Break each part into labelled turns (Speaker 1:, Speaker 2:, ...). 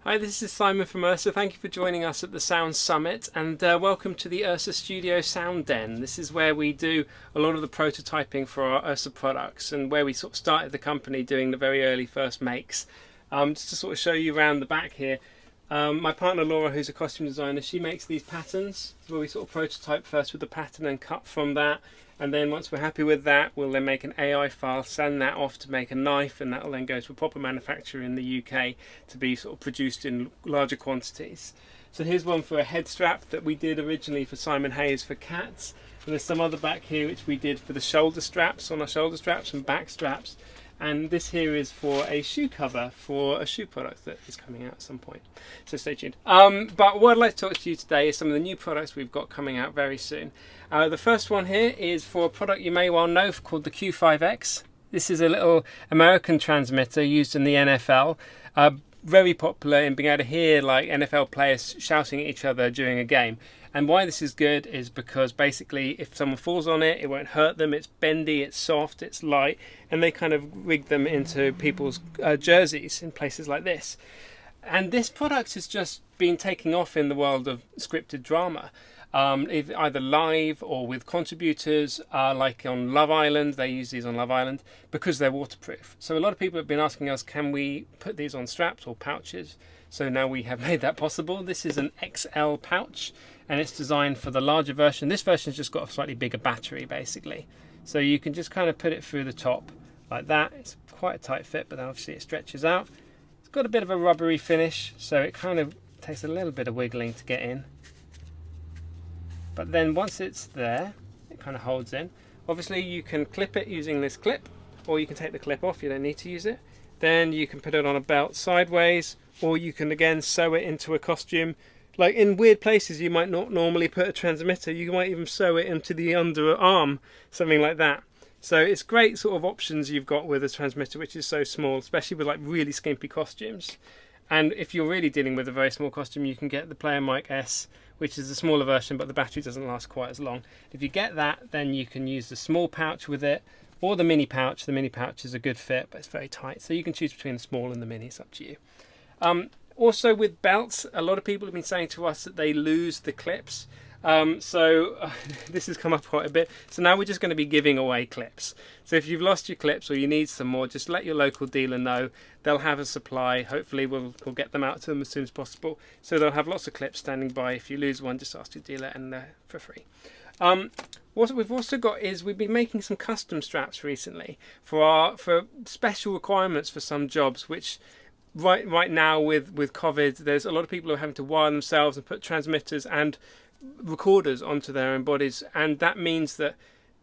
Speaker 1: Hi, this is Simon from URSA. Thank you for joining us at the Sound Summit, and welcome to the URSA Studio Sound Den. This is where we do a lot of the prototyping for our URSA products, and where we sort of started the company doing the very early first makes. Just to sort of show you around the back here, my partner Laura, who's a costume designer, she makes these patterns, where we sort of prototype first with the pattern and cut from that. And then once we're happy with that, we'll then make an AI file, send that off to make a knife, and that will then go to a proper manufacturer in the UK to be sort of produced in larger quantities. So here's one for a head strap that we did originally for Simon Hayes for cats. And there's some other back here which we did for the shoulder straps, on our shoulder straps and back straps. And this here is for a shoe cover for a shoe product that is coming out at some point. So stay tuned. But what I'd like to talk to you today is some of the new products we've got coming out very soon. The first one here is for a product you may well know called the Q5X. This is a little American transmitter used in the NFL. Very popular in being able to hear like NFL players shouting at each other during a game. And why this is good is because basically if someone falls on it, it won't hurt them. It's bendy, it's soft, it's light, and they kind of rig them into people's jerseys in places like this. And this product has just been taking off in the world of scripted drama. Either live or with contributors, like on Love Island. They use these on Love Island because they're waterproof. So a lot of people have been asking us, can we put these on straps or pouches? So now we have made that possible. This is an XL pouch, and it's designed for the larger version. This version's just got a slightly bigger battery basically. So you can just kind of put it through the top like that. It's quite a tight fit, but then obviously it stretches out. It's got a bit of a rubbery finish, so it kind of takes a little bit of wiggling to get in. But then once it's there, it kind of holds in. Obviously you can clip it using this clip, or you can take the clip off, you don't need to use it. Then you can put it on a belt sideways, or you can again sew it into a costume. Like in weird places you might not normally put a transmitter, you might even sew it into the underarm, something like that. So it's great sort of options you've got with a transmitter which is so small, especially with like really skimpy costumes. And if you're really dealing with a very small costume, you can get the PlayerMic S, which is the smaller version, but the battery doesn't last quite as long. If you get that, then you can use the small pouch with it, or the mini pouch. The mini pouch is a good fit, but it's very tight. So you can choose between the small and the mini, it's up to you. Also with belts, a lot of people have been saying to us that they lose the clips. This has come up quite a bit. So now we're just going to be giving away clips. So if you've lost your clips or you need some more, just let your local dealer know. They'll have a supply. Hopefully we'll get them out to them as soon as possible. So they'll have lots of clips standing by. If you lose one, just ask your dealer, and they're for free. What we've also got is we've been making some custom straps recently for special requirements for some jobs, which right now with COVID, there's a lot of people who are having to wire themselves and put transmitters and recorders onto their own bodies, and that means that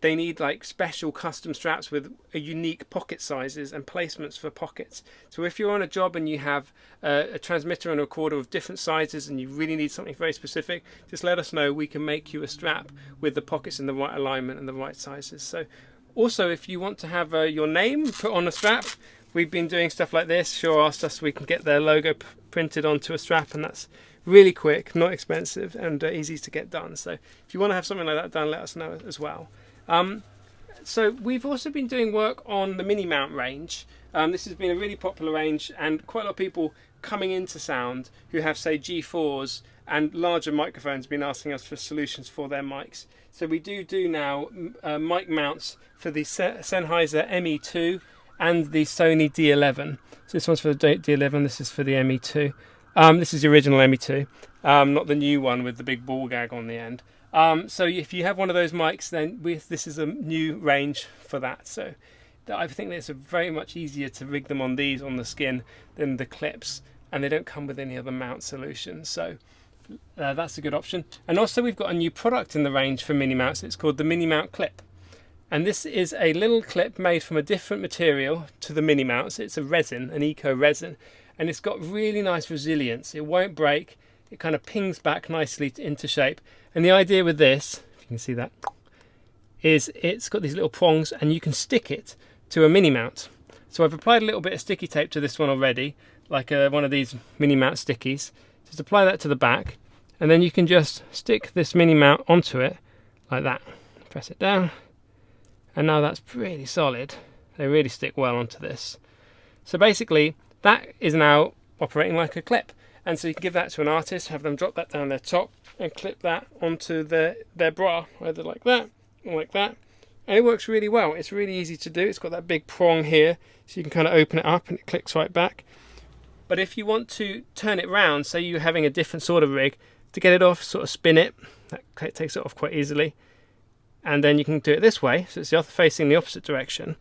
Speaker 1: they need like special custom straps with a unique pocket sizes and placements for pockets. So if you're on a job and you have a transmitter and a recorder of different sizes and you really need something very specific, just let us know. We can make you a strap with the pockets in the right alignment and the right sizes. So also if you want to have your name put on a strap, we've been doing stuff like this. Sure asked us, we can get their logo printed onto a strap, and that's really quick, not expensive, and easy to get done. So if you want to have something like that done, let us know as well. So we've also been doing work on the MiniMount range. This has been a really popular range, and quite a lot of people coming into sound who have, say, G4s and larger microphones been asking us for solutions for their mics. So we do now mic mounts for the Sennheiser ME2 and the Sony D11. So this one's for the D11, this is for the ME2. This is the original ME2, not the new one with the big ball gag on the end. So if you have one of those mics, then this is a new range for that. So I think it's very much easier to rig them on these on the skin than the clips, and they don't come with any other mount solution. So that's a good option. And also we've got a new product in the range for MiniMounts. It's called the MiniMount Clip. And this is a little clip made from a different material to the MiniMounts. It's a resin, an eco resin, and it's got really nice resilience. It won't break. It kind of pings back nicely into shape. And the idea with this, if you can see that, is it's got these little prongs, and you can stick it to a mini mount. So I've applied a little bit of sticky tape to this one already, like one of these mini mount stickies. Just apply that to the back, and then you can just stick this mini mount onto it like that. Press it down, and now that's pretty solid. They really stick well onto this. So basically that is now operating like a clip. And so you can give that to an artist, have them drop that down their top and clip that onto their bra, either like that or like that. And it works really well. It's really easy to do. It's got that big prong here, so you can kind of open it up and it clicks right back. But if you want to turn it round, say you're having a different sort of rig, to get it off, sort of spin it. That takes it off quite easily. And then you can do it this way, so it's the other facing the opposite direction.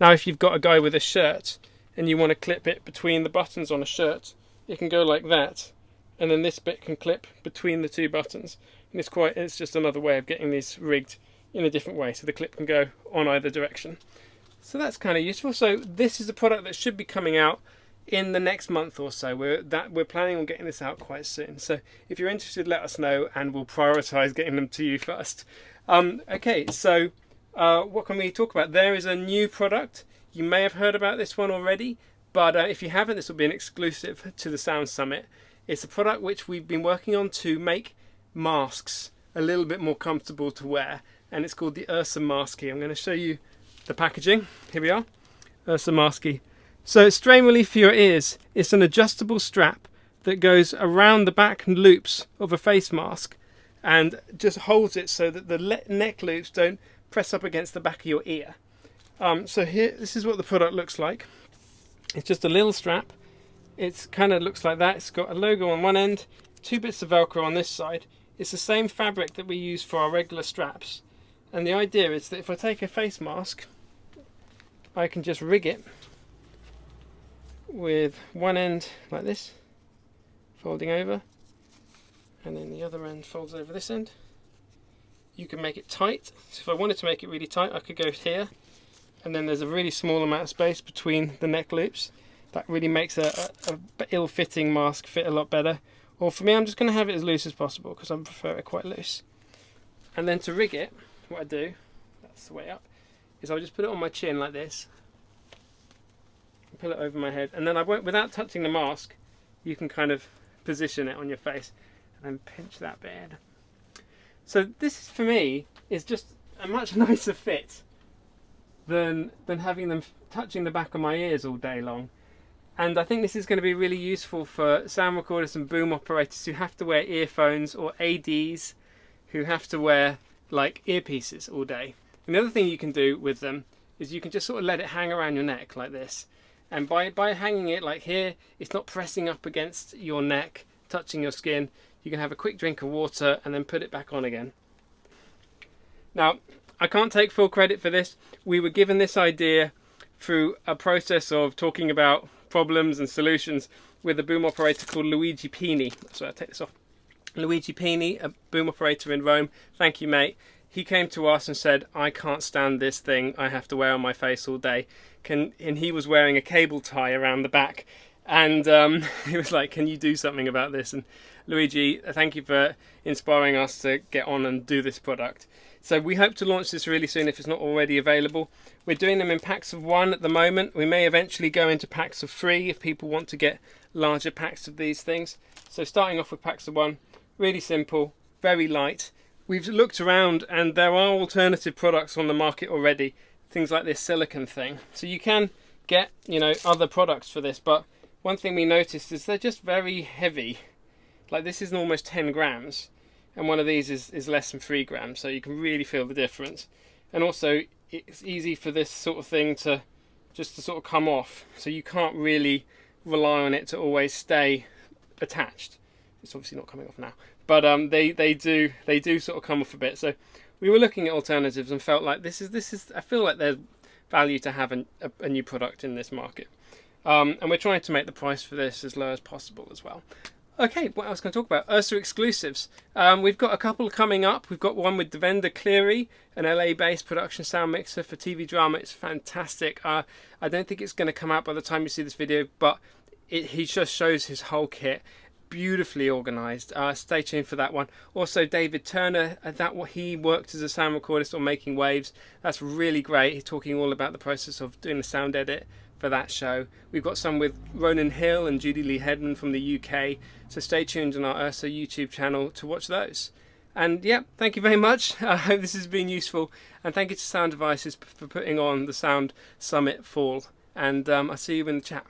Speaker 1: Now if you've got a guy with a shirt and you want to clip it between the buttons on a shirt, it can go like that, and then this bit can clip between the two buttons. And it's just another way of getting these rigged in a different way, so the clip can go on either direction. So that's kind of useful. So this is a product that should be coming out in the next month or so. We're planning on getting this out quite soon. So if you're interested, let us know and we'll prioritize getting them to you first. Okay, so what can we talk about? There is a new product. You may have heard about this one already, but if you haven't, this will be an exclusive to the Sound Summit. It's a product which we've been working on to make masks a little bit more comfortable to wear, and it's called the Ursa Masking. I'm going to show you the packaging. Here we are, Ursa Masking. So strain relief for your ears. It's an adjustable strap that goes around the back loops of a face mask and just holds it so that the neck loops don't press up against the back of your ear. So here, this is what the product looks like. It's just a little strap. It kind of looks like that. It's got a logo on one end, 2 bits of Velcro on this side. It's the same fabric that we use for our regular straps. And the idea is that if I take a face mask, I can just rig it with one end like this, folding over, and then the other end folds over this end. You can make it tight. So if I wanted to make it really tight, I could go here, and then there's a really small amount of space between the neck loops. That really makes a ill-fitting mask fit a lot better. Or for me, I'm just going to have it as loose as possible because I prefer it quite loose. And then to rig it, what I do, that's the way up, is I'll just put it on my chin like this, pull it over my head, and then I won't, without touching the mask, you can kind of position it on your face and then pinch that bit in. So this, for me, is just a much nicer fit than having them touching the back of my ears all day long. And I think this is going to be really useful for sound recorders and boom operators who have to wear earphones, or ADs who have to wear like earpieces all day. And the other thing you can do with them is you can just sort of let it hang around your neck like this. And by hanging it like here, it's not pressing up against your neck, touching your skin. You can have a quick drink of water and then put it back on again. Now, I can't take full credit for this. We were given this idea through a process of talking about problems and solutions with a boom operator called Luigi Pini. So I'll take this off. Luigi Pini, a boom operator in Rome. Thank you, mate. He came to us and said, I can't stand this thing I have to wear on my face all day. And he was wearing a cable tie around the back. And he was like, can you do something about this? And Luigi, thank you for inspiring us to get on and do this product. So we hope to launch this really soon if it's not already available. We're doing them in packs of 1 at the moment. We may eventually go into packs of 3 if people want to get larger packs of these things. So starting off with packs of 1, really simple, very light. We've looked around and there are alternative products on the market already, things like this silicone thing. So you can get, other products for this, but one thing we noticed is they're just very heavy. Like this is almost 10 grams. And one of these is less than 3 grams, so you can really feel the difference. And also, it's easy for this sort of thing to sort of come off, so you can't really rely on it to always stay attached. It's obviously not coming off now, but they do sort of come off a bit. So we were looking at alternatives and felt like this is I feel like there's value to have a new product in this market, and we're trying to make the price for this as low as possible as well. Okay, what else can I talk about? URSA Exclusives. We've got a couple coming up. We've got one with Devendra Cleary, an LA-based production sound mixer for TV drama. It's fantastic. I don't think it's going to come out by the time you see this video, but he just shows his whole kit. Beautifully organised. Stay tuned for that one. Also, David Turner, he worked as a sound recordist on Making Waves. That's really great. He's talking all about the process of doing the sound edit for that show. We've got some with Ronan Hill and Judy Lee Hedman from the UK, so stay tuned on our URSA YouTube channel to watch those. And yeah, thank you very much. I hope this has been useful, and thank you to Sound Devices for putting on the Sound Summit Fall, and I'll see you in the chat.